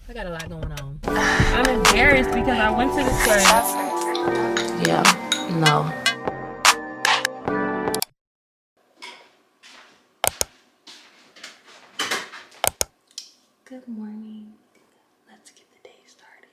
I got a lot going on. I'm embarrassed because I went to this class. Yeah, no. Good morning. Let's get the day started.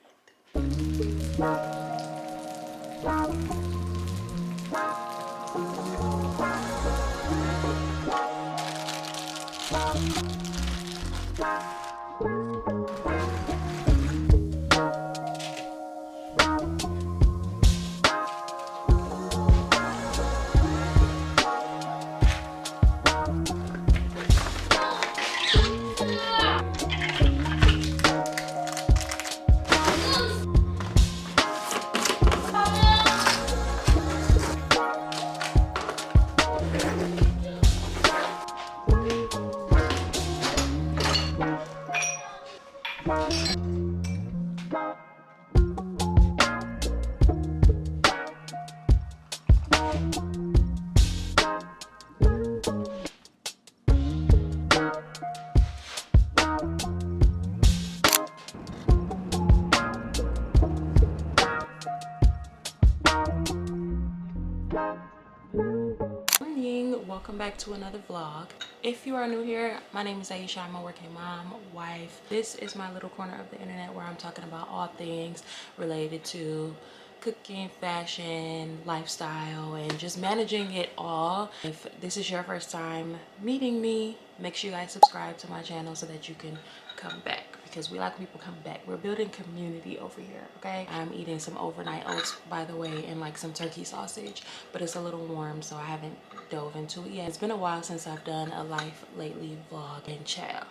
Morning, welcome back to another vlog. If you are new here, my name is Aisha. I'm a working mom, wife. This is my little corner of the internet where I'm talking about all things related to cooking, fashion, lifestyle, and just managing it all. If this is your first time meeting me, make sure you guys subscribe to my channel so that you can come back, because we like people come back. We're building community over here, okay? I'm eating some overnight oats, by the way, and like some turkey sausage, but it's a little warm, so I haven't dove into it yet. It's been a while since I've done a life lately vlog and child.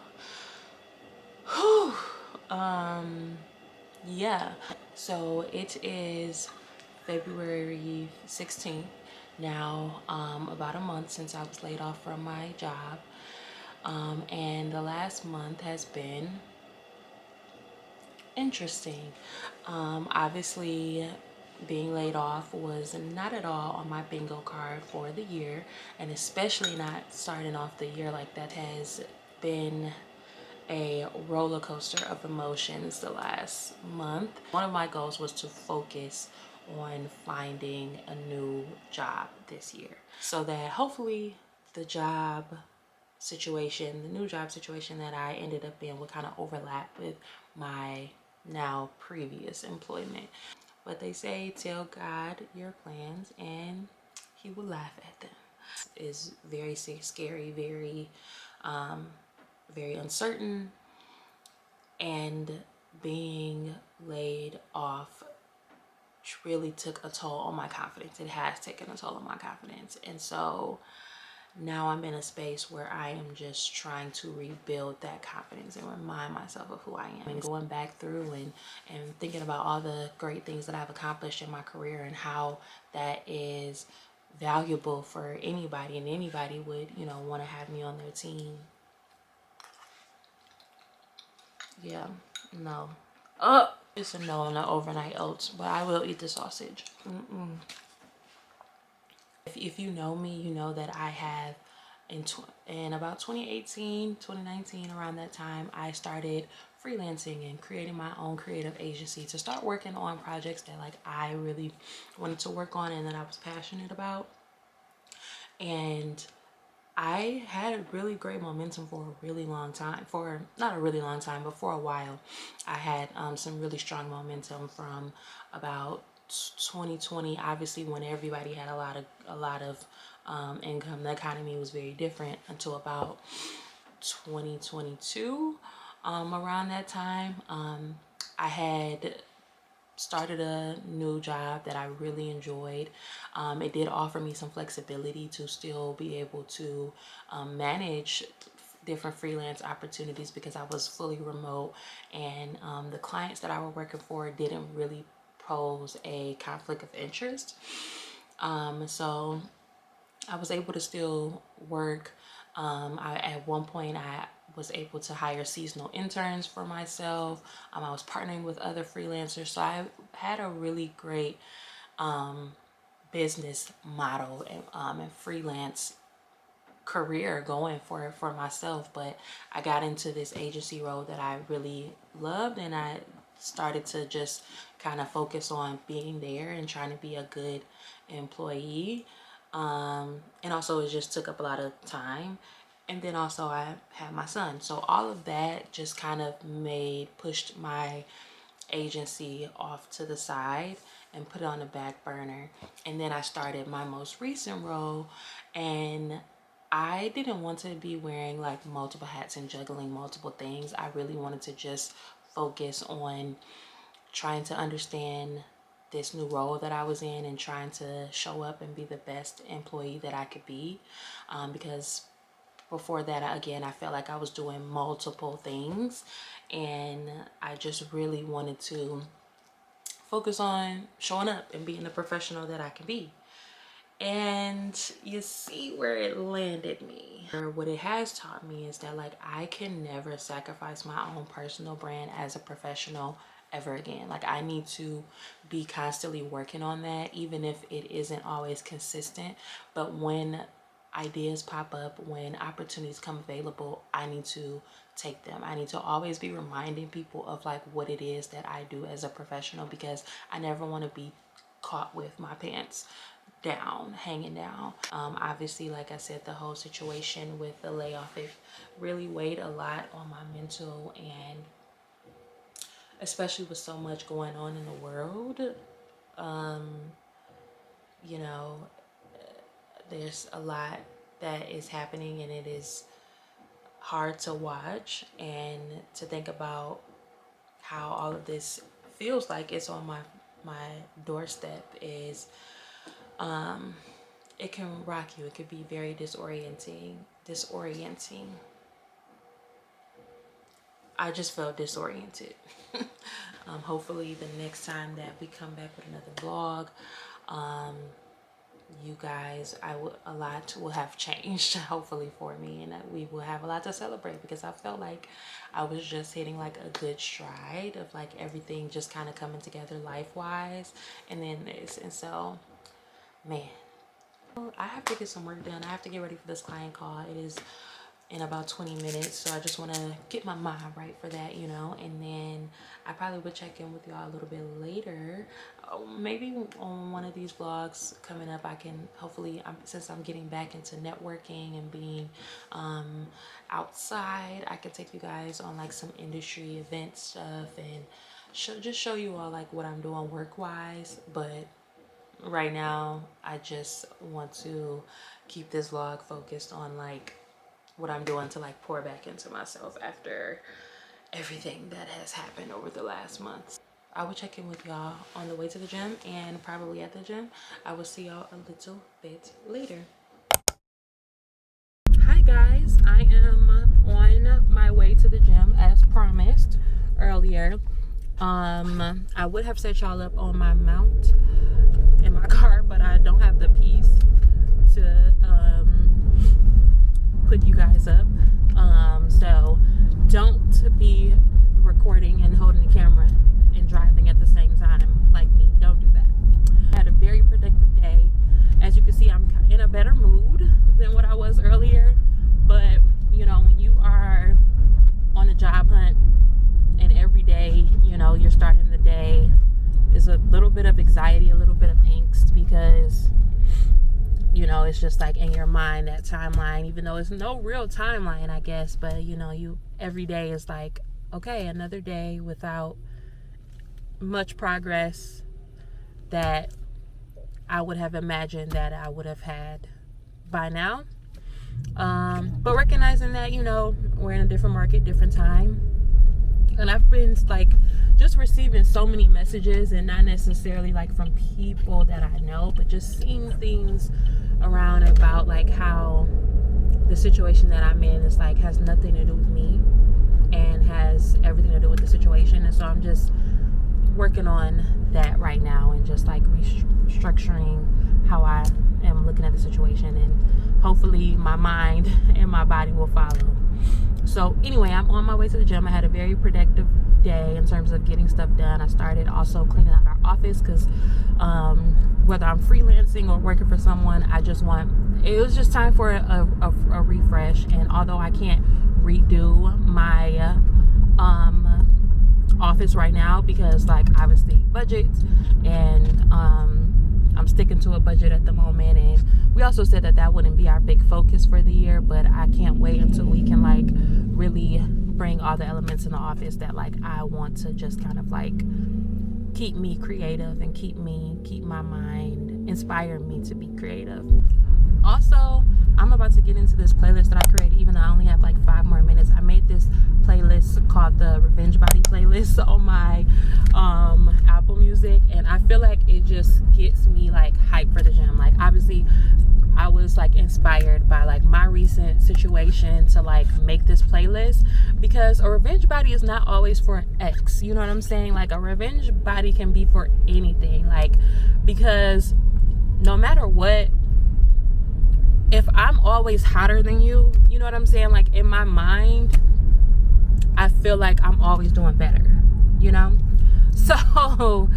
Whew. Yeah, so it is February 16th now, about a month since I was laid off from my job, and the last month has been interesting. Obviously, being laid off was not at all on my bingo card for the year, and especially not starting off the year like that. Has been a roller coaster of emotions the last month. One of my goals was to focus on finding a new job this year, so that hopefully the new job situation that I ended up in would kind of overlap with my now previous employment. But they say, tell God your plans and he will laugh at them. It's very scary, very uncertain, and being laid off really took a toll on my confidence. It has taken a toll on my confidence. And so now I'm in a space where I am just trying to rebuild that confidence and remind myself of who I am, and going back through and thinking about all the great things that I've accomplished in my career and how that is valuable for anybody, and anybody would, want to have me on their team. Yeah, no. It's a no on the overnight oats, but I will eat the sausage. If you know me, you know that I have in about 2018, 2019, around that time, I started freelancing and creating my own creative agency to start working on projects that like I really wanted to work on and that I was passionate about. And I had really great momentum for a really long time, for not a really long time, but for a while. I had some really strong momentum from about 2020, obviously, when everybody had a lot of income. The economy was very different until about 2022. Around that time, I had started a new job that I really enjoyed. It did offer me some flexibility to still be able to manage different freelance opportunities because I was fully remote, and the clients that I was working for didn't really pose a conflict of interest. So I was able to still work. At one point, I was able to hire seasonal interns for myself. I was partnering with other freelancers. So I had a really great business model and freelance career going for myself. But I got into this agency role that I really loved, and I started to just kind of focus on being there and trying to be a good employee. And also it just took up a lot of time. And then also I had my son, so all of that just kind of pushed my agency off to the side and put it on the back burner. And then I started my most recent role, and I didn't want to be wearing like multiple hats and juggling multiple things. I really wanted to just focus on trying to understand this new role that I was in and trying to show up and be the best employee that I could be, because before that, again, I felt like I was doing multiple things, and I just really wanted to focus on showing up and being the professional that I can be. And you see where it landed me. What it has taught me is that like I can never sacrifice my own personal brand as a professional ever again. Like I need to be constantly working on that, even if it isn't always consistent. But when ideas pop up, when opportunities come available, I need to take them. I need to always be reminding people of like what it is that I do as a professional, because I never want to be caught with my pants down, hanging down. Obviously, like I said, the whole situation with the layoff, it really weighed a lot on my mental, and especially with so much going on in the world, you know, there's a lot that is happening, and it is hard to watch and to think about how all of this feels like it's on my doorstep. Is it can rock you. It could be very disorienting. I just felt disoriented. Hopefully the next time that we come back with another vlog, you guys, a lot will have changed, hopefully, for me, and we will have a lot to celebrate, because I felt like I was just hitting like a good stride of like everything just kind of coming together life-wise, and then this. And so, man, I have to get some work done. I have to get ready for this client call. It is in about 20 minutes, so I just want to get my mind right for that, you know. And then I probably would check in with y'all a little bit later, maybe on one of these vlogs coming up. I can hopefully, since I'm getting back into networking and being outside, I can take you guys on like some industry event stuff and just show you all like what I'm doing work wise. But right now I just want to keep this vlog focused on like what I'm doing to like pour back into myself after everything that has happened over the last months. I will check in with y'all on the way to the gym, and probably at the gym. I will see y'all a little bit later. Hi guys, I am on my way to the gym as promised earlier. I would have set y'all up on my mount in my car, but I don't have the piece to put you guys up, so don't be recording and holding the camera and driving at the same time like me. Don't do that. I had a very productive day. As you can see, I'm in a better mood than what I was earlier, but you know, when you are on a job hunt and every day, you know, you're starting the day, is a little bit of anxiety, a little bit of angst, because you know, it's just like in your mind, that timeline, even though it's no real timeline, I guess, but you know, every day is like, okay, another day without much progress that I would have imagined that I would have had by now. But recognizing that, you know, we're in a different market, different time. And I've been like just receiving so many messages, and not necessarily like from people that I know, but just seeing things around about like how the situation that I'm in is like has nothing to do with me and has everything to do with the situation. And so I'm just working on that right now, and just like restructuring how I am looking at the situation, and hopefully my mind and my body will follow. So anyway, I'm on my way to the gym. I had a very productive day in terms of getting stuff done. I started also cleaning out our office because whether I'm freelancing or working for someone, it was just time for a refresh. And although I can't redo my office right now because, like, obviously budgets, and I'm sticking to a budget at the moment, and we also said that wouldn't be our big focus for the year, but I can't wait until we can like really bring all the elements in the office that like I want to just kind of like keep me creative and keep my mind, inspire me to be creative. Also, I'm about to get into this playlist that I created, even though I only have like 5 more minutes. I made this playlist called the Revenge Body playlist on my Apple Music, and I feel like it just gets me like hyped for the gym. Like, obviously I was like inspired by like my recent situation to like make this playlist, because a revenge body is not always for an ex, you know what I'm saying? Like, a revenge body can be for anything, like, because no matter what, if I'm always hotter than you, you know what I'm saying? Like, in my mind, I feel like I'm always doing better, you know? So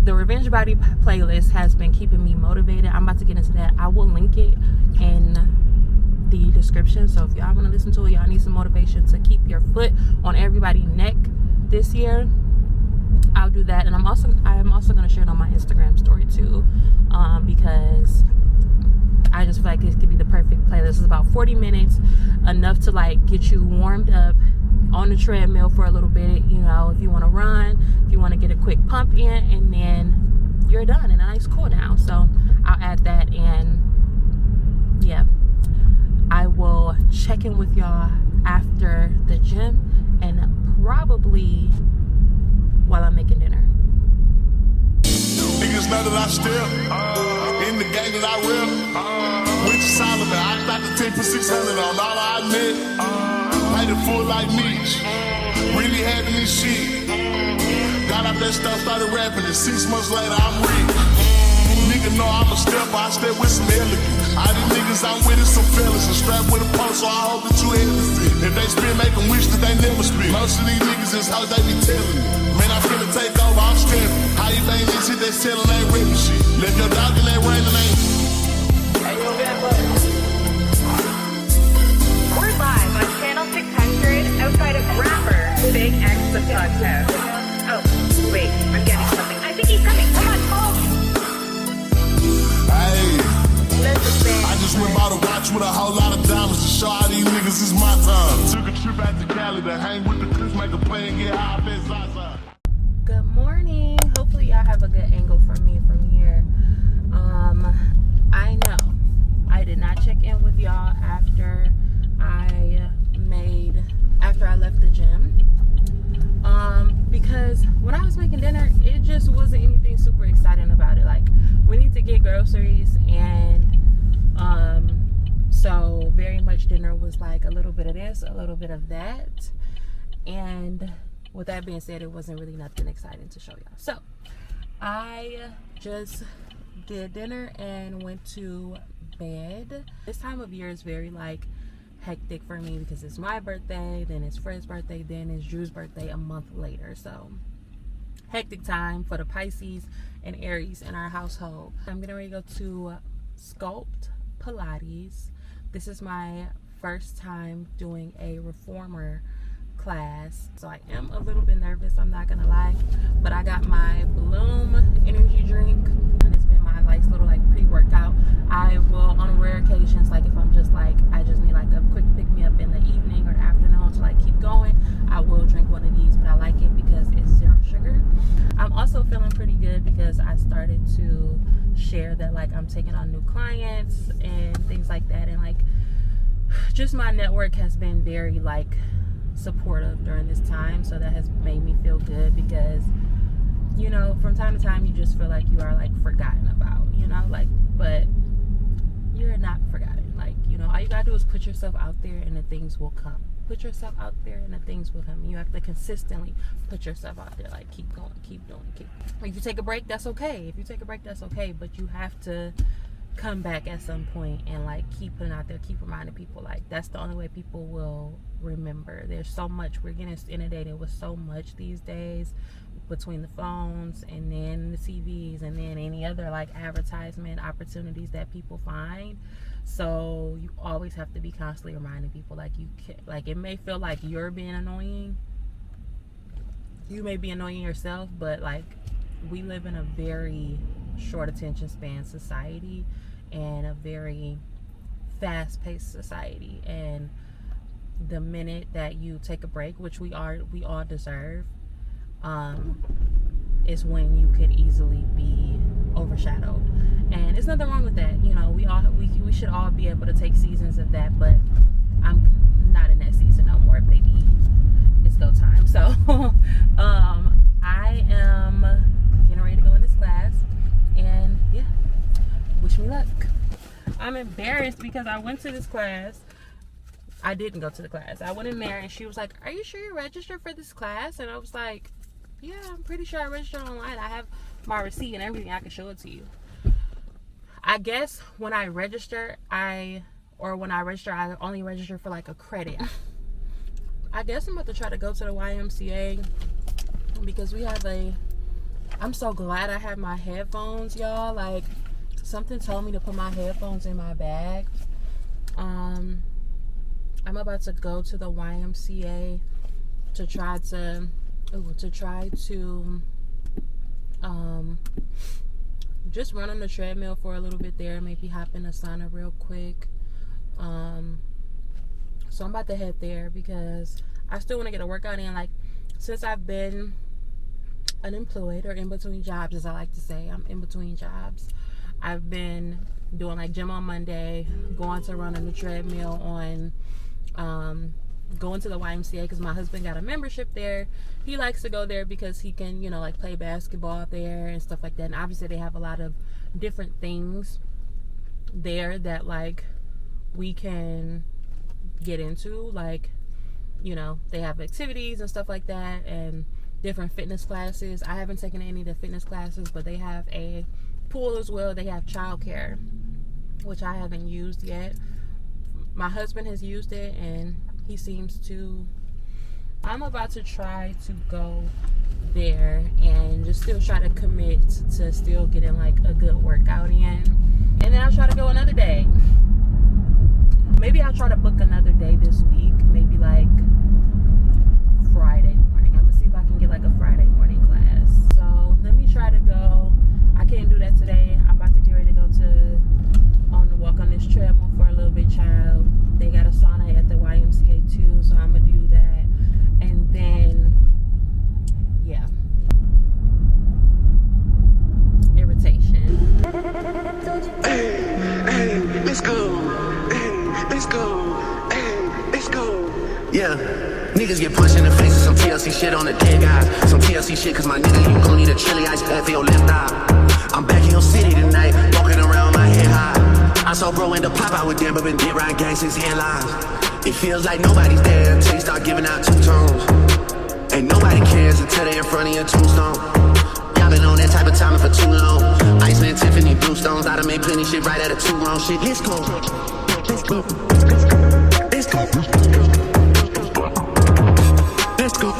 the Revenge Body playlist has been keeping me motivated. I'm about to get into that. I will link it in the description. So if y'all want to listen to it, y'all need some motivation to keep your foot on everybody's neck this year, I'll do that. And I'm also going to share it on my Instagram story too, because I just feel like this could be the perfect playlist. It's about 40 minutes, enough to like get you warmed up on the treadmill for a little bit, you know, if you want to run, if you want to get a quick pump in, and then you're done, and a nice cool down. So I'll add that, and yeah, I will check in with y'all after the gym, and probably while I'm making dinner. Niggas know that I still in the game that I rip. With Solomon, I got the 10 for 600 on all I admit. Played it full like Nietzsche. Really having this shit. Got out that stuff, started rapping, and 6 months later I'm rich. Nigga know I'm a stepper, I step with some elegance. All these niggas I'm with is some fellas, and strapped with a pulse, so I hope that you hesitate. If they spit, make them wish that they never spit. Most of these niggas is how they be telling me. Man, I'm finna take over, I'm stepping. How you think this shit they selling ain't ripping shit? Left your dog in that rain and ain't. Hey, yo, bad boy. We're live on channel 600 outside of rapper Big X the podcast. Oh, wait, I'm getting something. I think he's coming. Come on, follow. Hey, Listen, I just went bought a watch with a whole lot of diamonds to show all these niggas it's my time. Took a trip out to Cali to hang with the clips, make a play and get high as Zaza. Good morning. Hopefully y'all have a good angle from me from here. I know I did not check in with y'all after I left the gym, because when I was making dinner, it just wasn't anything super exciting about it. Like, we need to get groceries, and so very much dinner was like a little bit of this, a little bit of that, and with that being said, it wasn't really nothing exciting to show y'all. So I just did dinner and went to bed. This time of year is very like hectic for me because it's my birthday, then it's Fred's birthday, then it's Drew's birthday a month later. So hectic time for the Pisces and Aries in our household. I'm getting ready to go to Sculpt Pilates. This is my first time doing a reformer class, so I am a little bit nervous, I'm not gonna lie, but I got my Bloom energy drink, and it's been my nice little like pre-workout. I will, on rare occasions, like if I'm just like I just need like a quick pick-me-up in the evening or afternoon to like keep going, I will drink one of these, but I like it because it's 0 sugar. I'm also feeling pretty good because I started to share that like I'm taking on new clients and things like that, and like just my network has been very like supportive during this time, so that has made me feel good because, you know, from time to time you just feel like you are like forgotten about, you know, like, but you're not forgotten. Like, you know, all you gotta do is put yourself out there and the things will come. Put yourself out there and the things will come. You have to consistently put yourself out there, like keep going, keep doing, keep. If you take a break, that's okay. If you take a break, that's okay, but you have to come back at some point and like keep putting out there, keep reminding people. Like, that's the only way people will remember. There's so much, we're getting inundated with so much these days, between the phones and then the TVs and then any other like advertisement opportunities that people find. So you always have to be constantly reminding people, like, you can, like, it may feel like you're being annoying, you may be annoying yourself, but like, we live in a very short attention span society and a very fast-paced society, and the minute that you take a break, which we all deserve, is when you could easily be overshadowed. And there's nothing wrong with that. You know, we should all be able to take seasons of that, but I'm not in that season no more, baby. It's go time. So I am getting ready to go in this class, and yeah, wish me luck. I'm embarrassed because I went to this class. I didn't go to the class. I went in there and she was like, "Are you sure you're registered for this class?" And I was like, "Yeah, I'm pretty sure I registered online. I have my receipt and everything. I can show it to you." I guess when I register, I only register for like a credit. I guess I'm about to try to go to the YMCA because I'm so glad I have my headphones, y'all. Like, something told me to put my headphones in my bag. I'm about to go to the YMCA to try to just run on the treadmill for a little bit there, maybe hop in the sauna real quick. So I'm about to head there because I still want to get a workout in. Like, since I've been unemployed, or in between jobs, as I like to say, I'm in between jobs. I've been doing like gym on Monday, going to run on the treadmill on going to the YMCA because my husband got a membership there. He likes to go there because he can, like play basketball there and stuff like that. And obviously they have a lot of different things there that like we can get into, like, they have activities and stuff like that and different fitness classes. I haven't taken any of the fitness classes, but they have a pool as well. They have childcare, which I haven't used yet. My husband has used it and he seems to. I'm about to try to go there and just still try to commit to still getting like a good workout in, and then I'll try to go another day. Maybe I'll try to book another day this week, maybe like Friday morning. I'm gonna see if I can get like a Friday morning class. So let me try to go. I can't do that today. I'm about to get ready to go walk on this treadmill for a little bit, child. They got a sauna at the YMCA too, so I'm gonna do that. And then, yeah, irritation. Hey, let's go. Hey, let's go. Hey, let's go. Yeah. Niggas get punched in the face with some TLC shit on the dead guys. Some TLC shit cause my nigga, you gon' need a chili ice pack for your left eye. I'm back in your city tonight, walking around my head high. I saw bro end up pop out with them, but been dead round gang since headlines. It feels like nobody's there until you start giving out two tones. Ain't nobody cares until they in front of your tombstone. Y'all been on that type of timing for too long. Iceland, Tiffany, Bluestones, I done made plenty shit right out of two wrong shit. Let's go. Let's go. Let's go. Let's go. Let's go.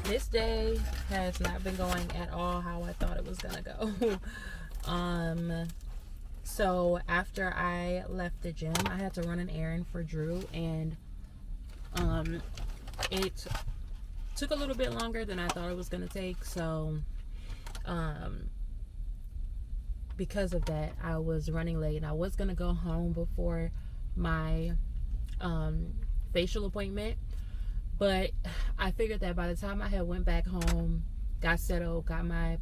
This day has not been going at all how I thought it was gonna go. So after I left the gym, I had to run an errand for Drew, and it took a little bit longer than I thought it was gonna take. So because of that, I was running late, and I was gonna go home before my facial appointment, but I figured that by the time I had went back home, got settled, got my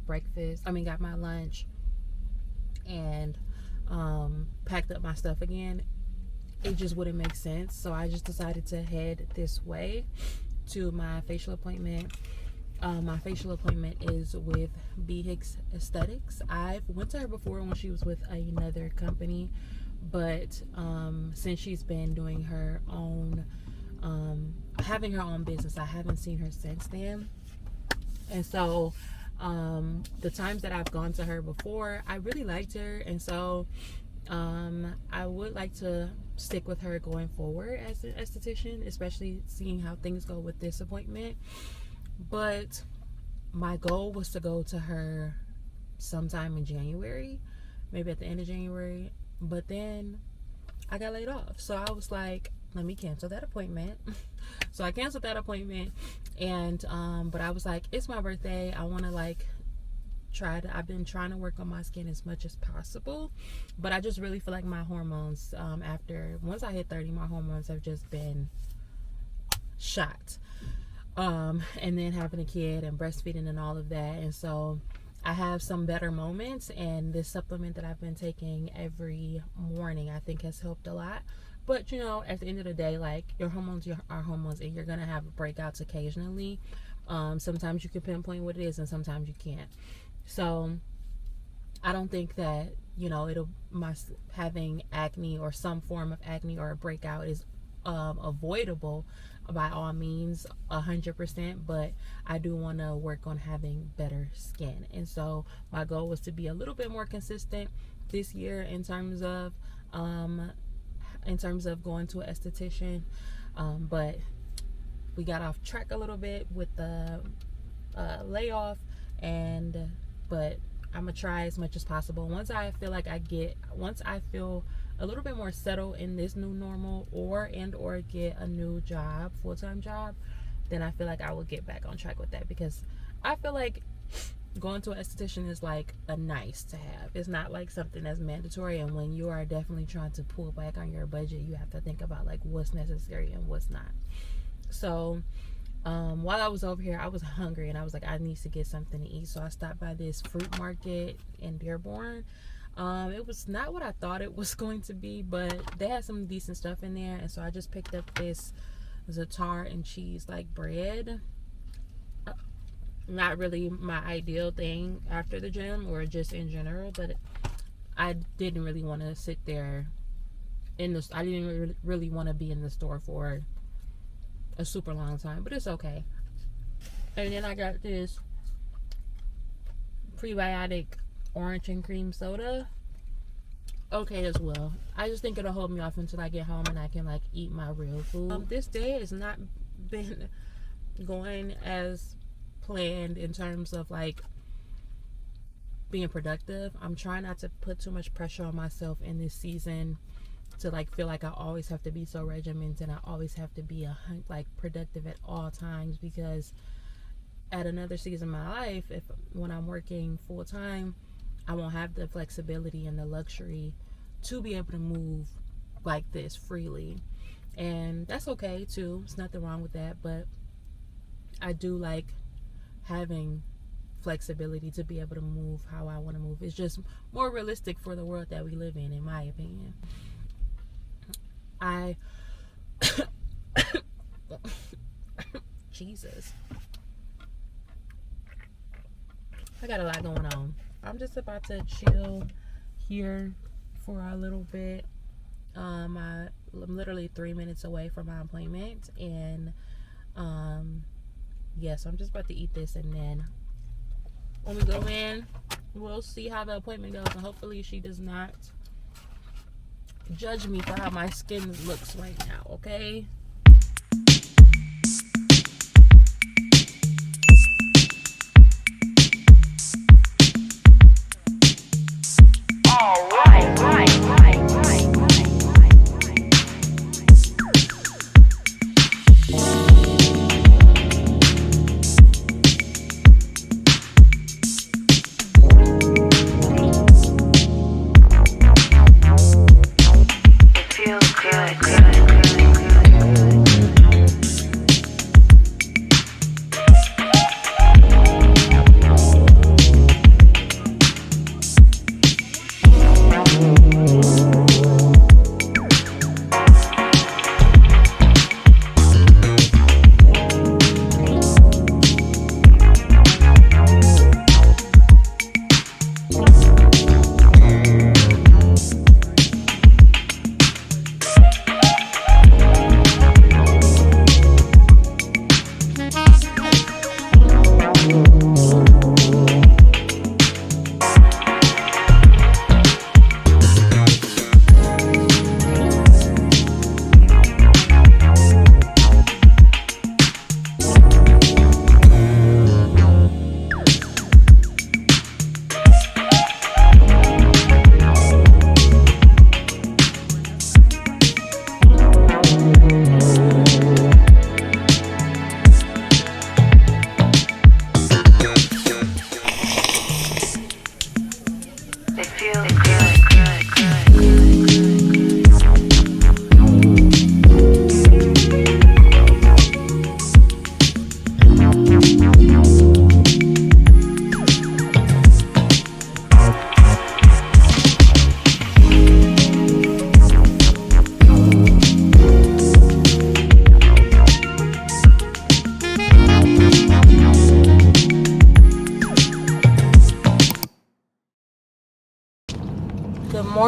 lunch, and packed up my stuff again, it just wouldn't make sense. So I just decided to head this way to my facial appointment. My facial appointment is with B. Hicks Aesthetics. I've went to her before when she was with another company, but since she's been doing her own having her own business, I haven't seen her since then. And so The times that I've gone to her before, I really liked her, and so I would like to stick with her going forward as an esthetician, especially seeing how things go with this appointment. But my goal was to go to her sometime in January, maybe at the end of January, but then I got laid off. So I was like, let me cancel that appointment. So I canceled that appointment, and but I was like, it's my birthday, I want to like I've been trying to work on my skin as much as possible, but I just really feel like my hormones, once I hit 30, my hormones have just been shot. And then having a kid and breastfeeding and all of that, and so I have some better moments, and this supplement that I've been taking every morning I think has helped a lot. But you know, at the end of the day, like, your hormones are hormones, and you're gonna have breakouts occasionally. Sometimes you can pinpoint what it is, and sometimes you can't. So I don't think that, you know, having acne or some form of acne or a breakout is avoidable by all means 100%, but I do want to work on having better skin. And so my goal was to be a little bit more consistent this year in terms of going to an esthetician, but we got off track a little bit with the layoff, but I'm gonna try as much as possible. Once I feel a little bit more settled in this new normal, or get a new job, full-time job, then I feel like I will get back on track with that, because I feel like going to an esthetician is like a nice to have. It's not like something that's mandatory, and when you are definitely trying to pull back on your budget, you have to think about like what's necessary and what's not. So while I was over here, I was hungry, and I was like, I need to get something to eat. So I stopped by this fruit market in Dearborn. It was not what I thought it was going to be, but they had some decent stuff in there, and so I just picked up this za'atar and cheese like bread. Not really my ideal thing after the gym or just in general, but I didn't really want to sit there I didn't really want to be in the store for a super long time, but it's okay. And then I got this prebiotic orange and cream soda. Okay as well. I just think it'll hold me off until I get home and I can like eat my real food. This day has not been going as planned in terms of like being productive. I'm trying not to put too much pressure on myself in this season to like feel like I always have to be so regimented and I always have to be like productive at all times, because at another season of my life, when I'm working full time, I won't have the flexibility and the luxury to be able to move like this freely, and that's okay too. There's nothing wrong with that, but I do like having flexibility to be able to move how I want to move. It's just more realistic for the world that we live in my opinion. Jesus, I got a lot going on. I'm just about to chill here for a little bit. I'm literally 3 minutes away from my appointment, and so I'm just about to eat this, and then when we go in, we'll see how the appointment goes, and hopefully she does not judge me for how my skin looks right now, okay? Feels good.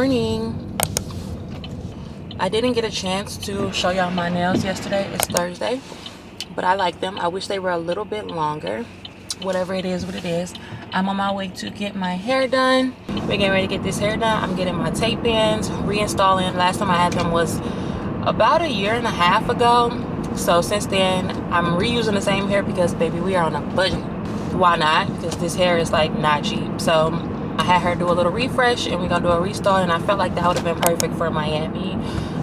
morning. I didn't get a chance to show y'all my nails yesterday. It's Thursday, but I like them. I wish they were a little bit longer. Whatever it is, what it is. I'm on my way to get my hair done. We're getting ready to get this hair done. I'm getting my tape ends, reinstalling. Last time I had them was about 1.5 years ago. So since then, I'm reusing the same hair because, baby, we are on a budget. Why not? Because this hair is like not cheap. So I had her do a little refresh and we're gonna do a restyle, and I felt like that would have been perfect for Miami.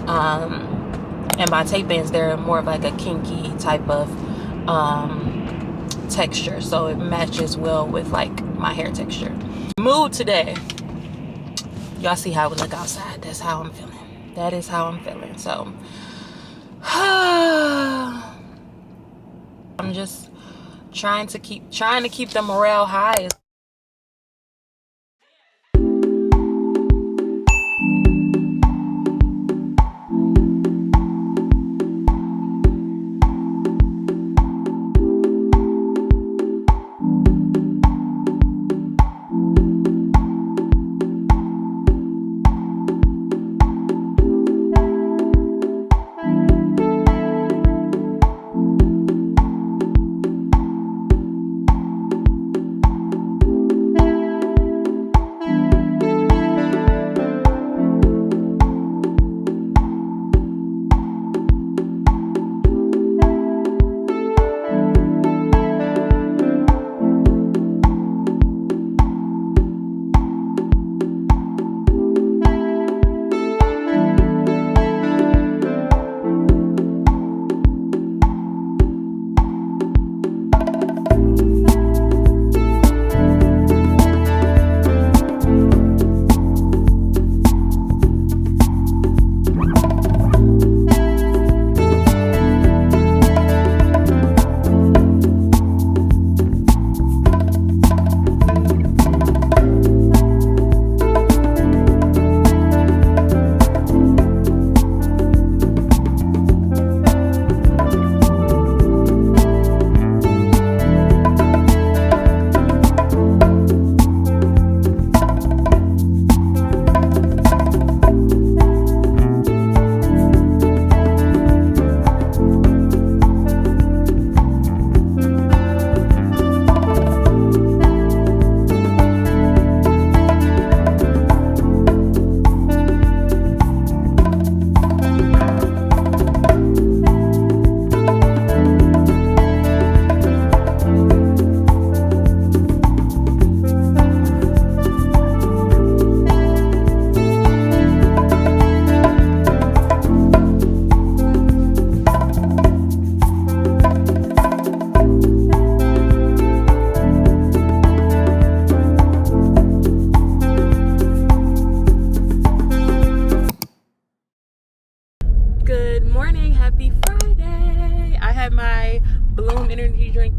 And my tape ends, they're more of like a kinky type of texture, so it matches well with like my hair texture. Mood today, y'all see how we look outside. That's how I'm feeling. That is how I'm feeling. So I'm just trying to keep the morale high.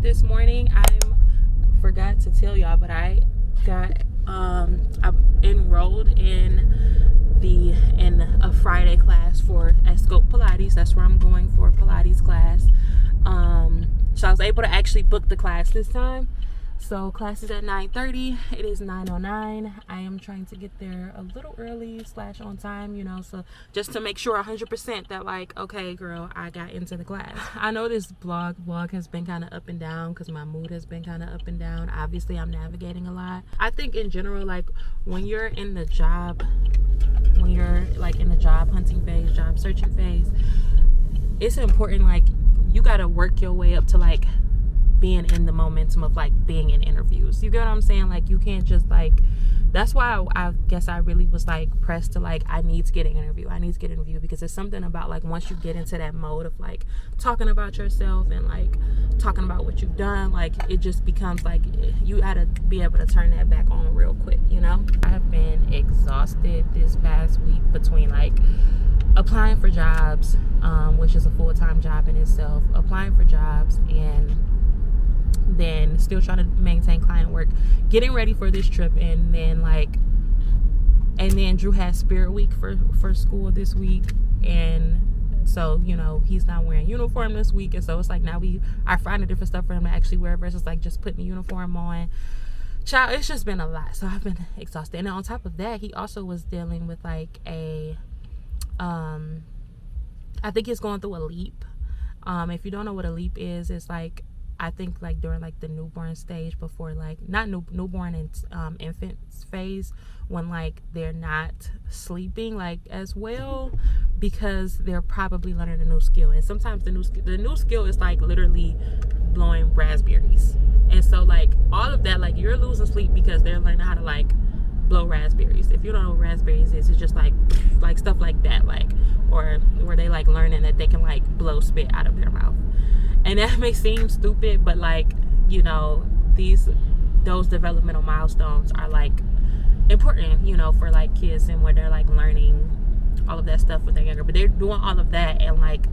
This morning, I forgot to tell y'all, but I got I'm enrolled in a Friday class at Scope Pilates. That's where I'm going for a Pilates class. So I was able to actually book the class this time. So class is at 9:30. It is 9:09. I am trying to get there a little early / on time, you know, so just to make sure 100% that, like, okay, girl, I got into the class. I know this vlog has been kind of up and down because my mood has been kind of up and down. Obviously, I'm navigating a lot. I think in general, like, when you're in the job hunting phase, job searching phase, it's important, like, you got to work your way up to, like, being in the momentum of, like, being in interviews. You get what I'm saying? Like, you can't just, like, that's why I guess I really was, like, pressed to, like, I need to get an interview because it's something about, like, once you get into that mode of, like, talking about yourself and, like, talking about what you've done, like, it just becomes, like, you gotta be able to turn that back on real quick, you know? I have been exhausted this past week between, like, applying for jobs, which is a full-time job in itself, applying for jobs, and then still trying to maintain client work, getting ready for this trip, and then Drew has Spirit Week for school this week, and so, you know, he's not wearing uniform this week, and so it's like now I find different stuff for him to actually wear versus, like, just putting the uniform on. child, it's just been a lot. So I've been exhausted. And on top of that, he also was dealing with like a I think he's going through a leap. If you don't know what a leap is, it's like, I think like during like the newborn stage, before like not newborn and infant phase, when like they're not sleeping like as well, because they're probably learning a new skill. And sometimes the new skill is like literally blowing raspberries. And so like all of that, like you're losing sleep because they're learning how to like blow raspberries. If you don't know what raspberries is, it's just like stuff like that, like, or where they like learning that they can like blow spit out of their mouth. And that may seem stupid, but like, you know, those developmental milestones are like important, you know, for like kids, and where they're like learning all of that stuff when they're younger. But they're doing all of that and like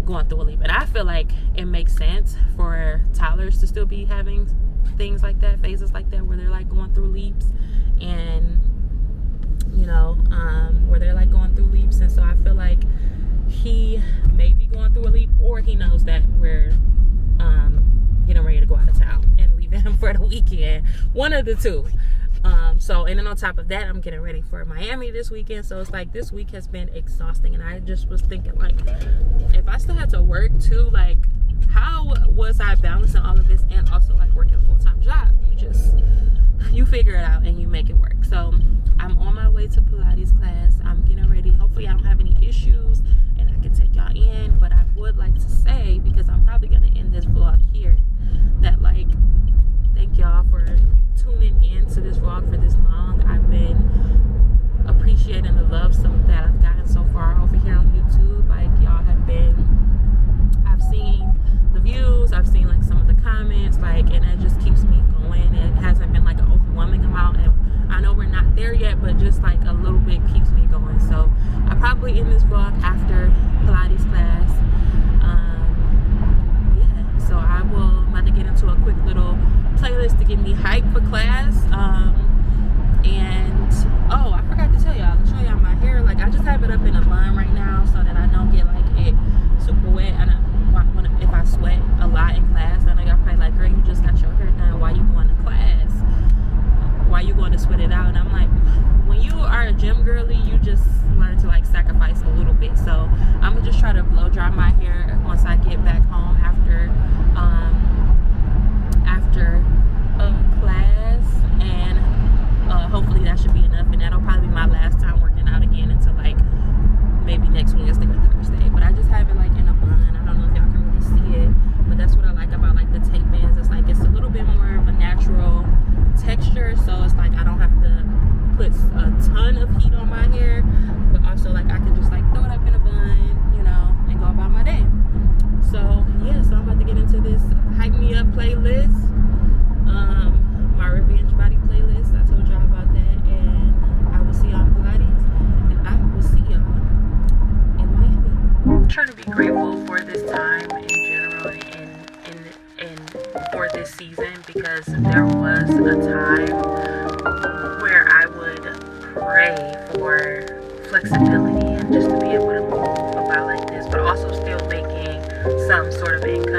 going through a leap. And I feel like it makes sense for toddlers to still be having things like that, phases like that, where they're like going through leaps, and you know, where they're like going through leaps. And so I feel like he may be going through a leap, or he knows that we're getting ready to go out of town and leaving him for the weekend, one of the two. So, and then on top of that, I'm getting ready for Miami this weekend. So it's like this week has been exhausting, and I just was thinking like, if I still had to work too, like how was I balancing all of this and also like working a full-time job? You figure it out and you make it work. So I'm on my way to Pilates class. I'm getting ready. Hopefully I don't have any issues and I can take y'all in. But I would like to say, because I'm probably going to end this vlog here, that like, thank y'all for tuning in to this vlog for this long. I've been appreciating the love that I've gotten so far over here on YouTube. Like, y'all have been, I've seen the views, I've seen like some of the comments, like, and it just keeps me going. It hasn't been like an overwhelming amount, and I know we're not there yet, but just like a little bit keeps me going. So I probably end this vlog after Pilates class. Yeah, so I'm about to get into a quick little playlist to get me hyped for class. And oh, I forgot to tell y'all, I'll show y'all my hair. Like, I just have it up in a bun right now so that I don't get like it super wet. And if I sweat a lot in class, then I got probably like, girl, you just got your hair done, why you going to class? Why you going to sweat it out? And I'm like, when you are a gym girly, you just learn to like sacrifice a little bit. So I'm gonna just try to blow dry my hair once I get back home after class, and hopefully that should be enough. And that'll probably be my last time working out again until like maybe next Wednesday or Thursday. But I just have it like in a bun. I don't know if y'all can really see it, but that's what I like about like the tape bands. It's like, it's a little bit more of a natural texture, so it's like I don't have to put a ton of heat on my hair, but also like I can just like throw it up in a bun, you know, and go about my day. So yeah, so I'm about to get into this Hype Me Up playlist, my Revenge Body playlist. I told y'all about that, and I will see y'all in Pilates, and I will see y'all in Miami. I'm trying to be grateful for this time in general, and for this season, because there was a time where I would pray for flexibility and just to be able to move about like this, but also still making some sort of income.